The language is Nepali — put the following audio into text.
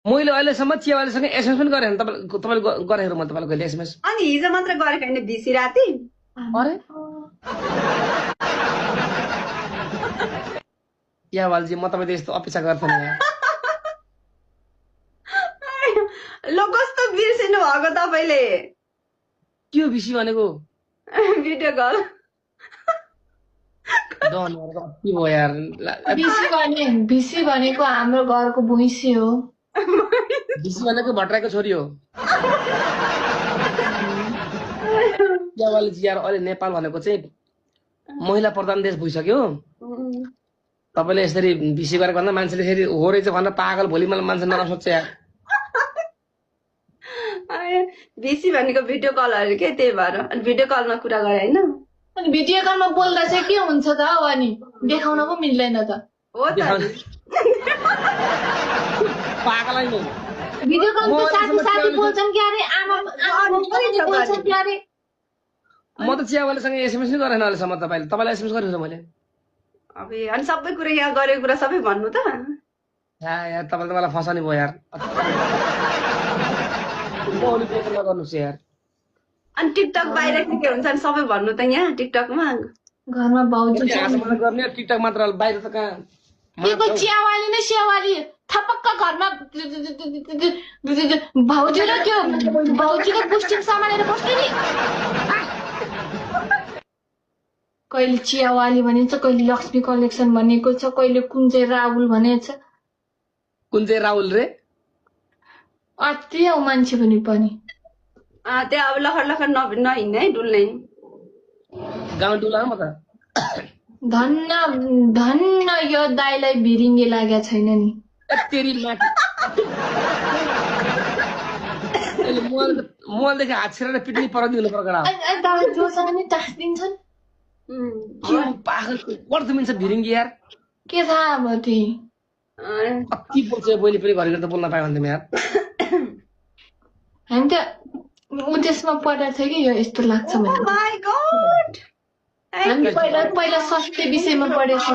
मैले अहिलेसम्म चियावालीसँग एसएमएस पनि गरेँ तपाईँले गरेर म तपाईँलाई कहिले एसएमएस अनि हिजो मात्र गरेको हैन बिसी राति अरे चियावालीजी म तपाईँले यस्तो अपेक्षा गर्थेन ल कस्तो बिर्सिनु भएको तपाईले के हो बिसी भनेको भिडियो कल के भयो यार बिसी भनेको हाम्रो घरको भुइँसी हो बिसी भनेको भट्टराईको छोरी हो चियावालीजी यार अहिले नेपाल भनेको चाहिँ महिला प्रधान देश भइसक्यो तपाईँले यसरी बिसी गरेको भन्दा मान्छेले फेरि हो रहेछ भनेर पागल भोलि मलाई मान्छे नरासोच्छ यार बिसी भनेको भिडियो कलहरु के त्यही भएर अनि भिडियो कलमा कुरा गरे हैन अनि भिडियो कलमा बोल्दा चाहिँ के हुन्छ त हो अनि देखाउन पो मिल्दैन त हो त पागलै नि भिडियो कलमा साथी बोल्छन् के अरे आमा बोल्छन् के अरे म त चियावालीसँग एसएमएस नै गरेन अहिलेसम्म तपाईँलाई एसएमएस गरेको मैले अब अनि सबै कुरा यहाँ गरेको कुरा सबै भन्नु त यार तपाईँले त मलाई फसाउने भयो यार गर्नुहोस् यार अनि टिकटक बाहिर के हुन्छ नि सबै भन्नु त यहाँ टिकटकमा घरमा भाउजू गर्ने टिकटक मात्र बाहिर त कहाँ केको चियावाली नै चियावाली थपक्क घरमा भाउजू र त्यो भाउजूको पुस्टिङ सामानेर बस्ने नि कहिले चियावाली भनेको छ कहिले लक्ष्मी कलेक्सन भनेको छ कहिले कुन चाहिँ राहुल भनेको छ कुन चाहिँ राहुल रे अति हो मान्छे पनि त्यहाँ अब लखर लखर नहिँड्ने है डुल्ने गाउँ डुला म त धन्न यो दाइलाई भिरिङ्गे लागेको छैन नि तेरी माथि मोबाइलदेखि हात छिरेर पिट्ने पराइदिनु पर्छ जोसँग नि टाँस दिन्छन् पागल पर्छ मिल्छ भिरिङ्गी यार के थाहा अब त्यही कति बोल्छ बहिनी पनि घरि त बोल्न पायो भने यार हामी त त्यसमा पढाएको थियो कि यो यस्तो लाग्छ भने हामी पहिला सस्ते विषयमा पढेको